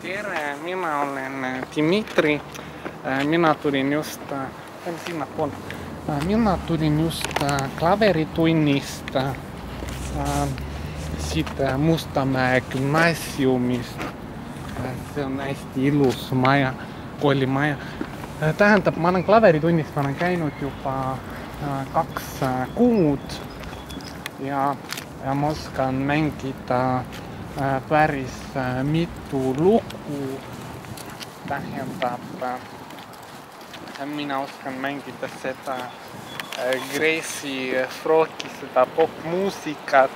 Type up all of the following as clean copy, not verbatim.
Tere, mina olen Dmitri. Minä tulin just klaveritunnista siitä Mustamäe gymnasiumista. Se on hästi ilus maja, koolimaja. Tähendab, ma olen klaveritunnist, ma olen käinud juba 2 kuud ja ma oskan mängida päris mitu lugu. Tähendab, minä oskan mängida seda Gracie Frog'i, seda popmuusikat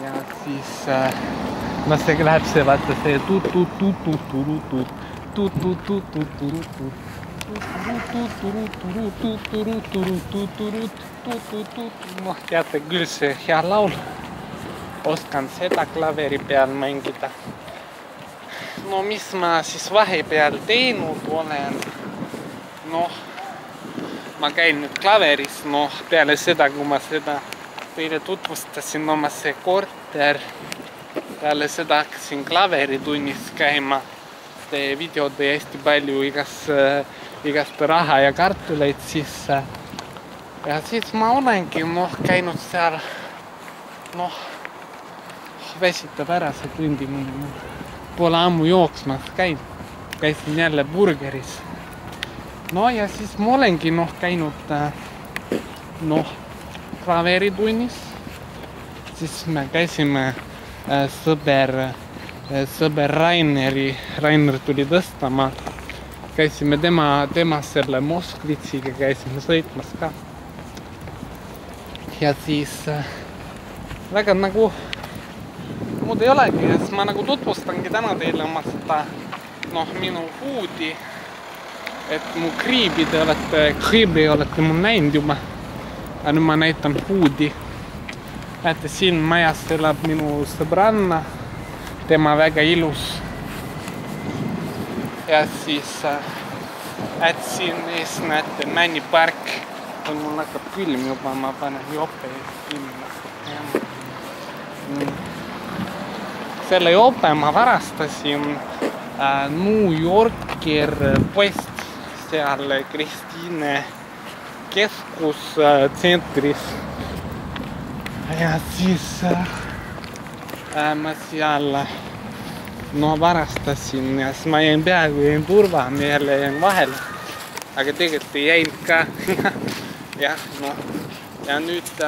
ja siis no see läheb see, vaata see noh, teate küll see hea laul. Oskan seda klaveri peal mängida. No mis ma siis vahepeal teinud olen? Noh, ma käin nüüd klaveris, noh peale seda, kui ma seda teile tutvustasin oma see korter. Peale seda hakkasin klaveritunnis käima. See video tõi hästi palju igast raha ja kartuleid sisse. Ja siis ma olengi käinud seal, väsitab ära see tundi mul. Pole ammu jooksmas käisin jälle burgeris. No ja siis ma olengi käinud klaveritunnis. Siis me käisime sõber Rainer tuli tõstama. Käisime tema selle Moskvitsiga käisime sõitmas ka. Ja siis väga muud ei olegi ja siis ma tutvustangi täna teile oma seda minu huudi. Et mu kriibi olete mul näinud juba. Ja nüüd ma näitan huudi. Näete, siin majas elab minu sõbranna. Tema väga ilus. Ja siis siin ees näete Männipark. Mul hakkab külm juba, ma panen jope kinni. Selle jope ma varastasin New Yorker poest seal Kristiine keskustsentris. Ja siis ma seal varastasin ja siis ma peaaegu turvameele vahele. Aga tegelikult ei jäinud ka. Ja nüüd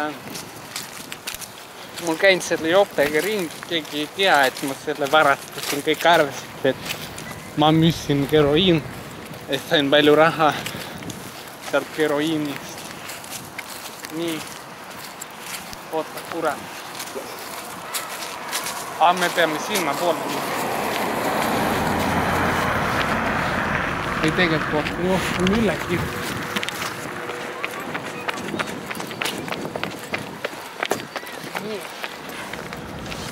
mul käin selle jopega ringi, keegi ei tea, et ma selle varastasin. Kõik arvasid, et ma müüsin keroiin. Ja sain palju raha sealt keroiinist. Nii. Oota, kurat. Me peame sinna poole. Ei tegelikult johtun ülegi.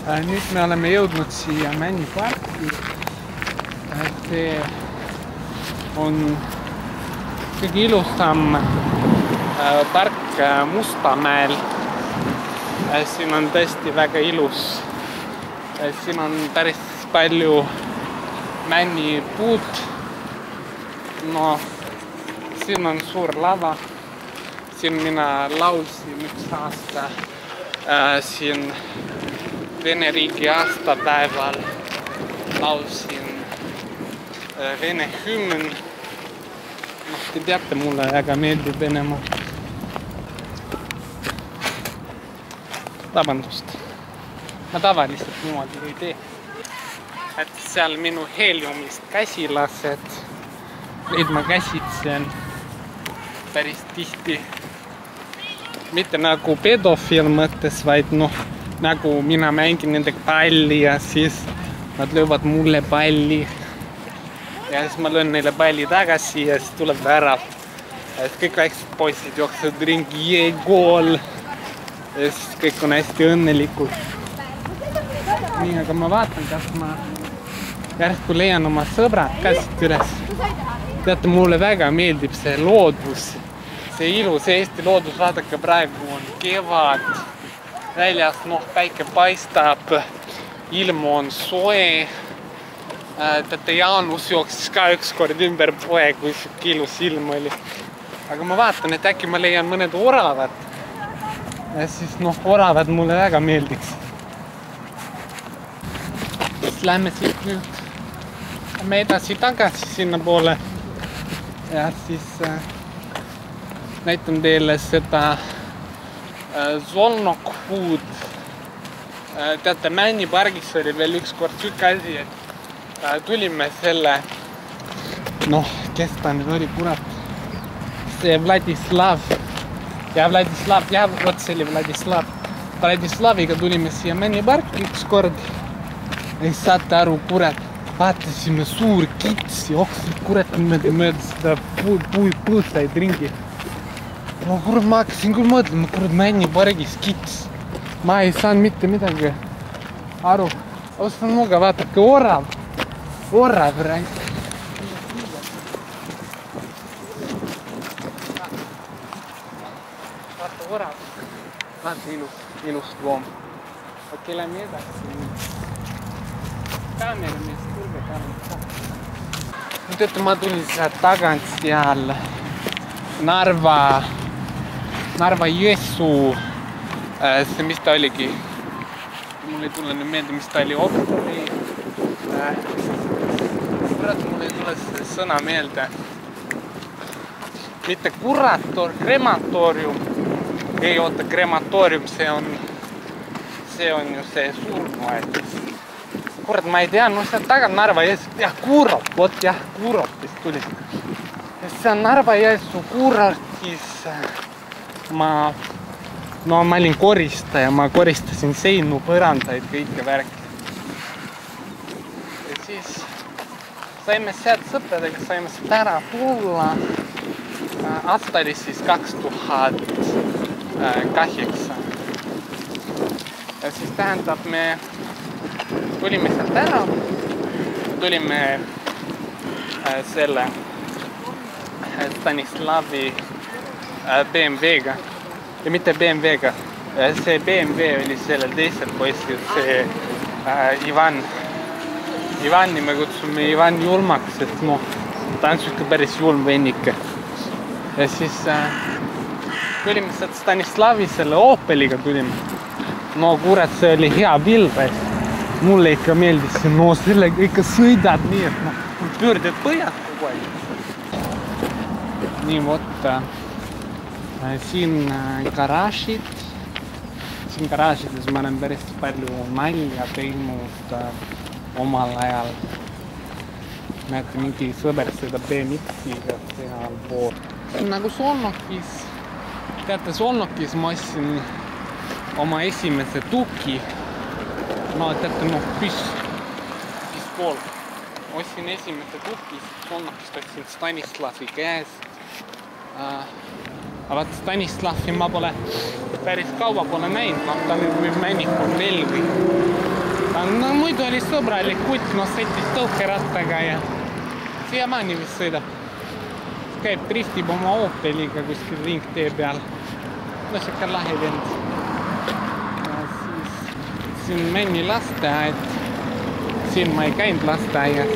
Nüüd me oleme jõudnud siia Männiparki. See on kõige ilusam park Mustamäel. Siin on tõesti väga ilus. Siin on päris palju männipuud. Siin on suur lava. Siin mina laulsin 1 aasta siin Vene riigi aastapäeval. Laulsin Vene hümn. Te teate, mulle väga meeldib Venemaa. Vabandust. Ma tavaliselt niimoodi ei tee. Et seal minu heliumist käsilased. Neid ma käsitsen päris tihti. Mitte nagu pedofiil mõttes, vaid nagu mina mängin nendega palli ja siis nad löövad mulle palli. Ja siis ma löön neile palli tagasi ja siis tuleb värav. Ja siis kõik väiksed poisid jooksevad ringi, gool. Ja siis kõik on hästi õnnelikud. Nii, aga ma vaatan, kas ma järsku leian oma sõbrad ka siit üles. Teate, mulle väga meeldib see loodus. See ilus Eesti loodus, vaadake, praegu on kevad. Väljas päike paistab, ilm on soe. Teate, Jaanus jooksis ka ükskord ümber poe, kui siuke ilus ilm oli. Aga ma vaatan, et äkki ma leian mõned oravad. Ja siis oravad mulle väga meeldiks. Siis lähme siit nüüd edasi tagasi sinna poole. Ja siis näitan teile seda Solnok Food. Teate, Männi pargis oli veel ükskord siuke asi, et tulime selle, kes ta nüüd oli, kurat, see Vladislav, vot see oli Vladislaviga tulime siia Männi parki ükskord ja siis saate aru, kurat, vaatasime suur kits jooksid, kurat, mööda seda puutsaid ringi. Kurat, ma hakkasin küll mõtlema, kurat, Männi pargis kits, ma ei saanud mitte midagi aru, ostan nuga, vaatake, orav rääk. Vaata orav. Vaata ilus loom. Okei, lähme edasi. Kaameramees, tulge kaamera. Nüüd ütle, ma tulin sealt tagant seal Narva Jõesuu. See, mis ta oligi? Mul ei tule nüüd meelde, mis ta oli. Kurat, mul ei tule see sõna meelde. Mitte kurator, krematoorium. Ei oota, krematoorium, see on ju see surnuaed. Kurat, ma ei tea, seal taga Narva Jõesuu. Jah, Kuurop, vot jah, Kuuropist tuli. See on Narva Jõesuu Kuurortis. Ma olin koristaja, ma koristasin seinu, põrandaid, kõike värki. Ja siis saime sealt sõpradega, saime sealt ära tulla. Aasta oli siis 2008. Ja siis tähendab, me tulime sealt ära, tulime selle Stanislavi BMW-ga. Ja mitte BMW-ga, see BMW oli sellel teisel poisil, see Ivani me kutsume Ivan Julmaks, et ta on siuke päris julm vennike. Ja siis tulime sealt Stanislavi selle Opeliga tulime. Kurat, see oli hea pilves. Mulle ikka meeldis, sellega ikka sõidad nii, et pöörded põhjad kogu aeg. Nii, vot. Siin garaažid. Siin garaažides ma olen päris palju nalja teinud omal ajal. Näete, mingi sõber seda BMX-iga seal pool. Nagu Solnokis. Teate, Solnokis ma ostsin oma esimese tuki. Teate, pispool. Ostsin esimese tuki, Solnokist ostsin Stanislavi käest. Aga Stanislavi ma pole päris kaua pole näinud, ta nüüd männikul Velvi. Muidu oli sõbralik kutt, sõitis tõukerattaga ja siiamaani vist sõidab. Käib, driftib oma Opeliga kuskil ringtee peal. Siuke lahe vend. Siin Männi lasteaed. Siin ma ei käinud lasteaias.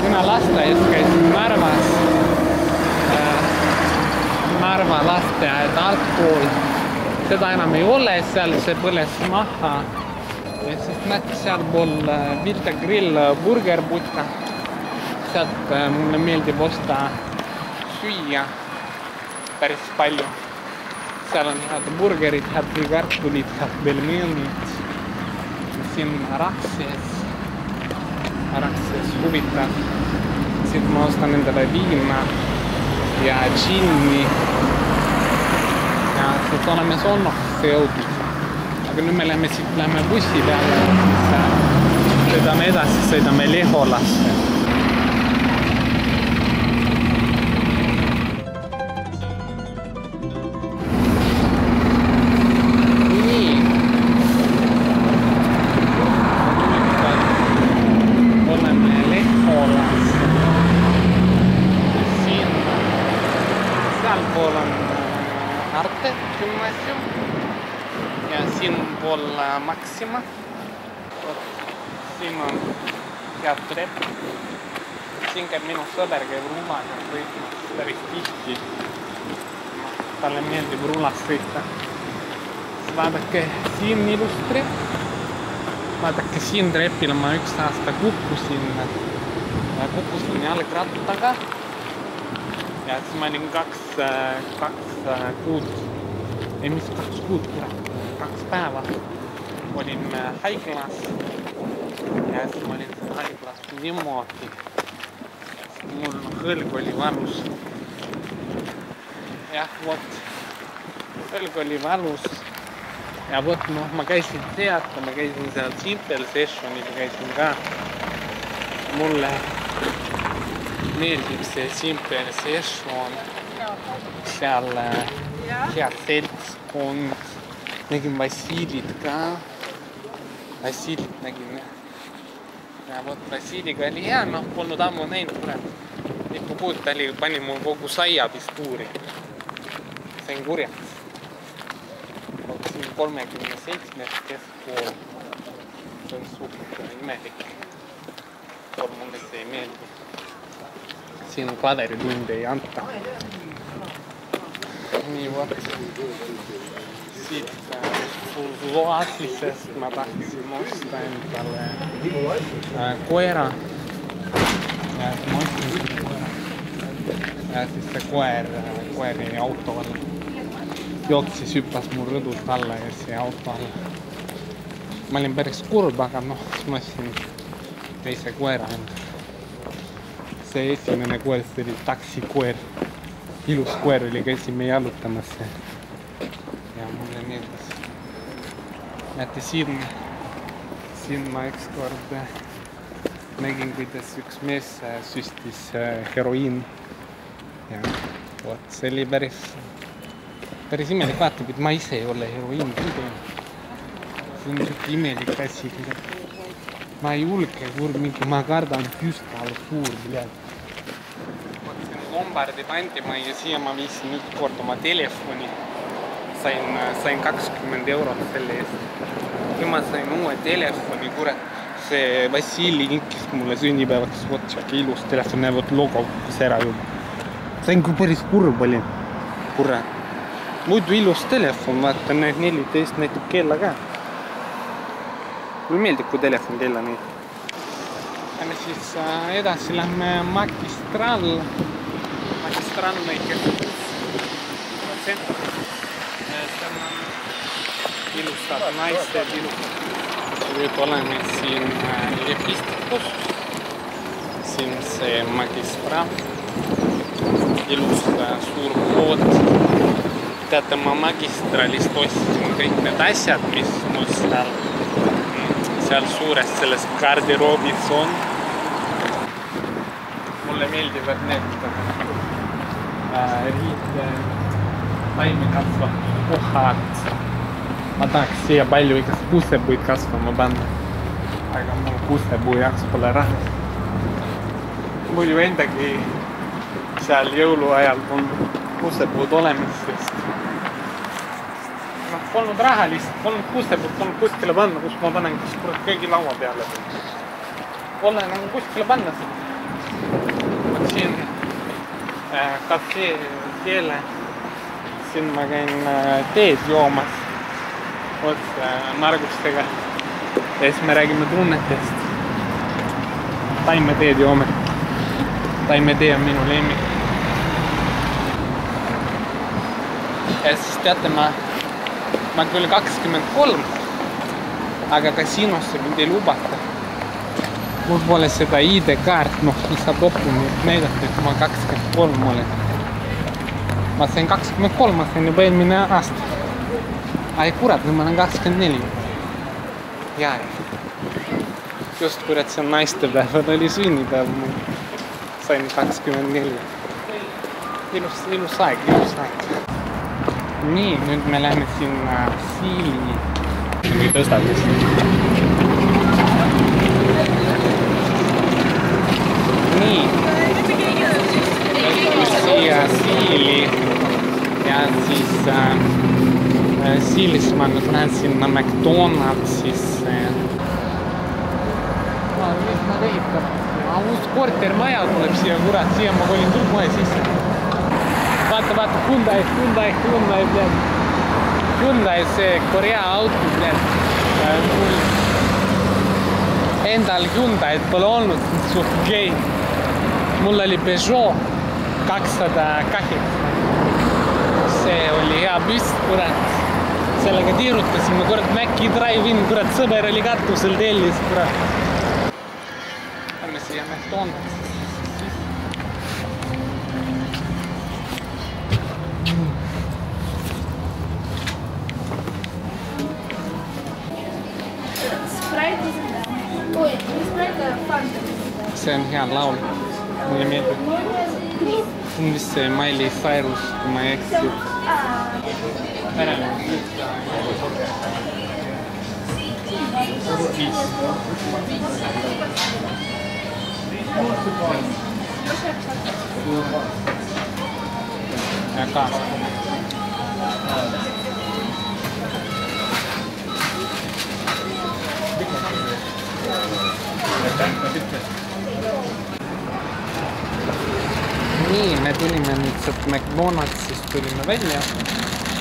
Mina lasteaias käisin Narvas. Narva lasteaed altpool. Seda enam ei ole, seal see põles maha. Ja siis näete sealpool Vilta Grill burgerputka. Sealt mulle meeldib osta süüa päris palju. Seal on head burgerid, head kartulid, head pelmenid. Siin Araxes huvitav. Siit ma ostan endale viina ja džinni. Ja siit oleme Solnokisse jõudnud. Aga nüüd me läheme bussi peale ja siis sõidame edasi, sõidame Leholasse. Sealpool on Arte gümnaasium ja siinpool Maxima. siin on head trepp. Siin käib minu sõber, käib rullaga sõitmas päris tihti. Talle meeldib rullas sõita. Vaadake, siin ilus trepp. Vaadake, siin trepil ma üks aasta kukkusin jalgrattaga. Ja siis ma olin kaks kuud, ei mis 2 kuud, 2 päeva olin haiglas. Ja siis ma olin haiglas niimoodi. Mul hõlg oli valus. Jah, vot, hõlg oli valus. Ja vot, noh, ma käisin teata, ma käisin seal Simple Sessionil, käisin ka. Mulle meeldib see Simple Session. Seal hea seltskond. Nägin Vassilit ka. Vassilit nägin. Ja vot, Vassiliga oli hea, noh, polnud ammu näinud, kurat. Lipupuud pani mul kogu saia pistuuri. Sain kurjaks. Siin 37 keskkool. See on suht imelik. Mulle see ei meeldi. Siin klaveritunde ei anta. Nii vot. Siit Loasisest ma tahtsin osta endale koera. Ja ma ostsin koera. Ja siis see koer jäi auto alla. Jooksis, hüppas mul rõdult alla ja see auto alla. Ma olin päris kurb, aga noh, siis ma ostsin teise koera enda. See esimene koer, see oli taksikoer. Ilus koer oli, käisime jalutamas. Ja mulle meeldis. Näete, siin ma ükskord nägin, kuidas üks mees süstis heroiin. Ja vot, see oli päris imelik, vaatab, et ma ise ei ole heroiin teinud. See on niisugune imelik asi. Ma ei julge, ma kardan püstal suur, bled. Võtsin Lombardi pandimajja, siia ma viisin üks kord oma telefoni. Sain 20 eurot selle eest. Kui ma sain uue telefoni, kurat, see Vassili kinkis mulle sünnipäevaks, vot siuke ilus telefon, vot logo kukkus ära juba. Sain kui päris kurb olin, kurat. Muidu ilus telefon, vaata, need 14 näitab kella ka. Mulle meeldib, kui telefon kella näitab. Ja siis edasi lähme Magistral lõike. See on ilusad naised, Nüüd oleme siin Lepistikus. Siin see Magistral. Ilus suur pood. Teate, ma Magistralist ostsin kõik need asjad, mis mul seal suures selles garderoobis on. Mulle meeldivad need taimi kasvavad kohad. Ma tahaks siia palju igas kuusepuid kasvama panna. Aga mul kuusepuu jaoks pole raha. Mul ju endagi seal jõuluajal polnud kuusepuud olemas, sest polnud raha lihtsalt, polnud kuusepuud, polnud kuskile panna, kus ma panen, kus kõigi laua peale. Pole nagu kuskile panna seda. Siin kafee keele. Siin ma käin teed joomas koos Margustega. Ja siis me räägime tunnetest. Taimeteed joome. Taimetee on minu lemmik. Ja siis teate, ma küll 23, aga kasiinosse mind ei lubata. Mul pole seda ID-kaart, mis saab dokumenti näidata, et ma 23 olen. Ma sain 23, ma sain juba eelmine aasta. Ai kurat, nüüd ma olen 24. Jaa. Just kurat, see on naistepäev, oli sünnipäev. Ma sain 24. Ilus aeg. Nii, nüüd me läheme sinna Siili. Või tõstades. Nii. Siia Siili. Ja siis Siilis ma nüüd lähen sinna McDonaldsisse. Nad ehitab. Uus kortermaja tuleb siia, kurat, siia ma kolin küll kohe sisse. Vaata, Hyundai, bled. Hyundai see Korea auto, bled. Mul endal Hyundai pole olnud suht gei. Mul oli Peugeot 208. See oli hea püst, kurat. Sellega tiirutasime, kurat, Maci Drive-in, kurat, sõber oli katusel tellis, kurat. Lähme siia McDonald's. See on hea laul. Mulle meeldib. See on vist see Miley Cyrus, kui ma ei eksi. Ja kaasa. Nii, me tulime nüüd sealt McDonaldsist tulime välja.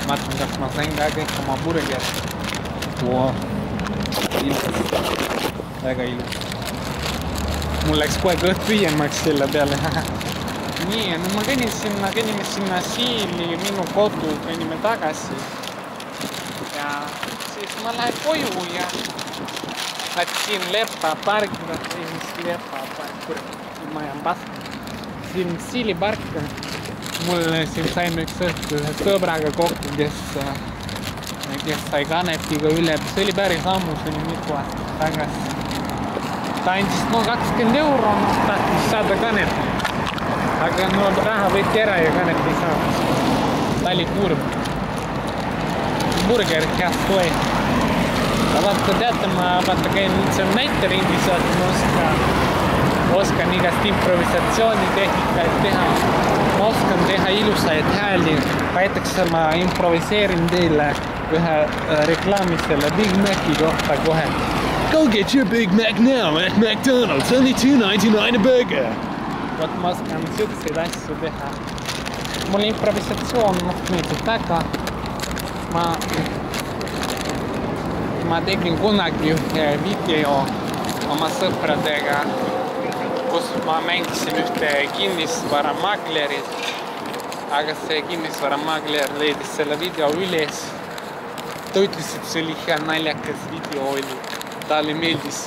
Vaatan, kas ma sain ka kõik oma burger. Wow. Ilus. Väga ilus. Mul läks kohe kõht tühjemaks selle peale. Nii, no ma kõnnime sinna Siili, minu kodu, kõnnime tagasi. Ja siis ma lähen koju ja siin Lepa park, ma jään paska. Siin Siili park, mul siin saime üks õhtu ühe sõbraga kokku, kes sai kanepiga üle. See oli päris ammu, see oli mitu aastat tagasi. Ta andis 20 €, tahtis saada kanepi. Aga raha võeti ära ja kanepi ei saanud. Ta oli kurb. Burger head soe. Vaata, teate, ma käin seal näiteringis, et ma oskan igast improvisatsioonitehnikaid teha. Ma oskan teha ilusaid hääli. Näiteks ma improviseerin teile ühe reklaami selle Big Maci kohta kohe. Go get your Big Mac now at McDonald's, only $2.99 a burger. Vot ma oskan siukseid asju teha. Mulle improvisatsioon meeldib väga. Ma tegin kunagi ühe video oma sõpradega, kus ma mängisin ühte kinnisvaramaglerit, aga see kinnisvaramagler leidis selle video üles. Ta ütles, et see oli hea naljakas video oli, talle meeldis,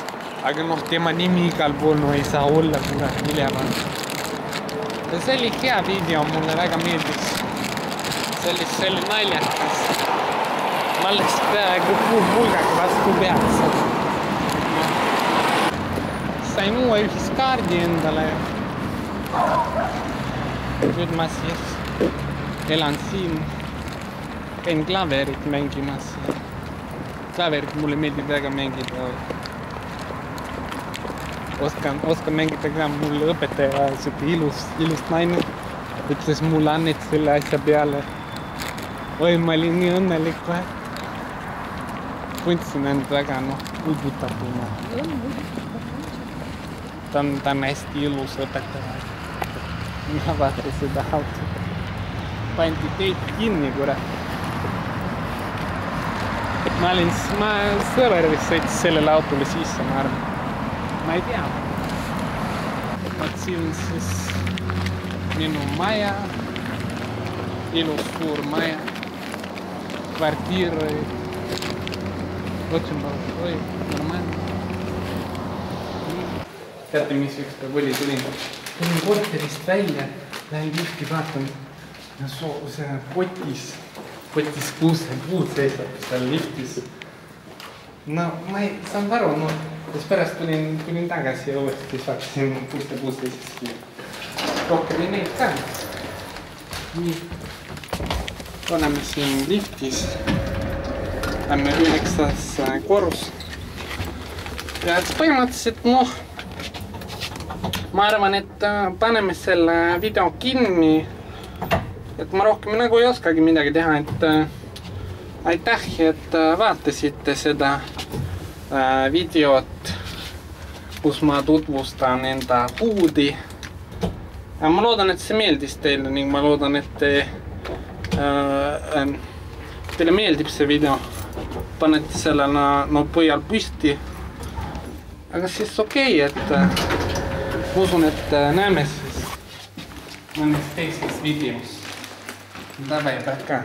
aga tema nimi igal pool ei saa olla kurat üleval. See oli hea video, mulle väga meeldis. See oli naljakas. Ma läks peaaegu pulgaga vastu pead. Sain uue ühiskaardi endale. Nüüd ma siis elan siin. Käin klaverit mängimas. Klaverit mulle meeldib väga mängida. Oskan mängida ka, mul õpetaja siuke ilus naine ütles mulle Annet selle asja peale. Oi, ma olin nii õnnelik kohe. Tundsin end väga uibutatuna. Ta on hästi ilus õpetaja. Ma vaata seda autot. Pandi teid kinni, kurat. Ma sõber vist sõitis sellele autole sisse, ma arvan. Ma ei tea. Vaat siin siis minu maja. Ilus suur maja. Kvartiir. Очень большой, нормально. Teate, mis üks päev oli, tulin korterist välja, lähen lifti vaatan, see potis puud seisab seal liftis. No ma ei saanud aru, siis pärast tulin tagasi ja uuesti, siis vaatasin puud seisab. Rohkem ei neid ka. Nii, oleme siin liftis. Lähme 9. korrus. Ja põhimõtteliselt, ma arvan, et paneme selle video kinni. Et ma rohkem nagu ei oskagi midagi teha, et aitäh, et vaatasite seda videot. kus ma tutvustan enda puudi. Ma loodan, et see meeldis teile ning ma loodan, et teile meeldib see video. Panete sellele põhjal püsti. Aga siis okei, et ma usun, et näeme siis mõnes teises videos. Давай, пока.